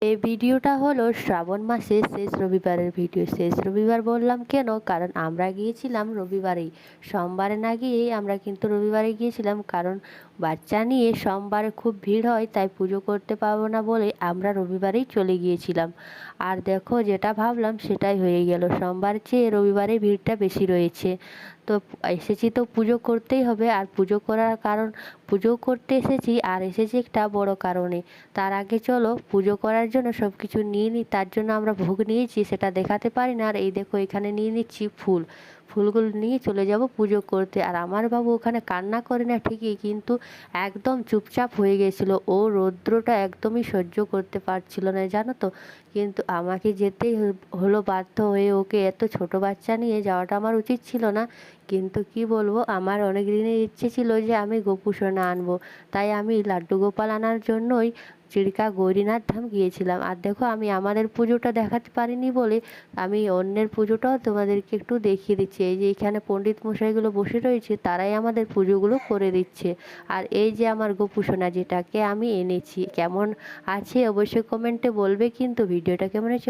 এই ভিডিওটা হলো শ্রাবণ মাসের শেষ রবিবারের ভিডিও। শেষ রবিবার বললাম কেন, কারণ আমরা গিয়েছিলাম রবিবারেই, সোমবারে না গিয়েই আমরা কিন্তু রবিবারে গিয়েছিলাম। কারণ বাচ্চা নিয়ে সোমবারে খুব ভিড় হয়, তাই পুজো করতে পারবো না বলে আমরা রবিবারেই চলে গিয়েছিলাম। আর দেখো, যেটা ভাবলাম সেটাই হয়ে গেল, সোমবার চেয়ে রবিবারে ভিড়টা বেশি রয়েছে। তো এসেছি তো পুজো করতেই হবে, আর পুজো করার কারণ, পুজো করতে এসেছি আর এসেছি একটা বড় কারণে। তার আগে চলো পুজো করার জন্য সব কিছু নিয়ে নিই। তার জন্য আমরা ভোগ নিয়েছি, সেটা দেখাতে পারি না। আর এই দেখো, এখানে নিয়ে নিচ্ছি ফুল। ফুলগুলো নিয়ে চলে যাব পুজো করতে। আর আমার বাবু ওখানে কান্না করে না ঠিকই, কিন্তু একদম চুপচাপ হয়ে গেছিল। ও রৌদ্রটা একদমই সহ্য করতে পারছিল না, জানো তো। কিন্তু আমাকে যেতেই হলো বাধ্য হয়ে। ওকে এত ছোট বাচ্চা নিয়ে যাওয়াটা আমার উচিত ছিল না, কিন্তু কি বলবো, আমার অনেক দিনের ইচ্ছে ছিল যে আমি গোপু সোনা আনবো। তাই আমি লাড্ডু গোপাল আনার জন্যই চিল্কা গৌরীনাথ ধাম গিয়েছিলাম। আর দেখো, আমি আমাদের পুজোটা দেখাতে পারিনি বলে আমি অন্যের পুজোটাও তোমাদেরকে একটু দেখিয়ে দিচ্ছি। এই যে এখানে পণ্ডিত মশাইগুলো বসে রয়েছে, তারাই আমাদের পুজোগুলো করে দিচ্ছে। আর এই যে আমার গোপু সোনা, যেটাকে আমি এনেছি, কেমন আছে অবশ্যই কমেন্টে বলবে। কিন্তু ভিডিওটা কেমন হয়েছে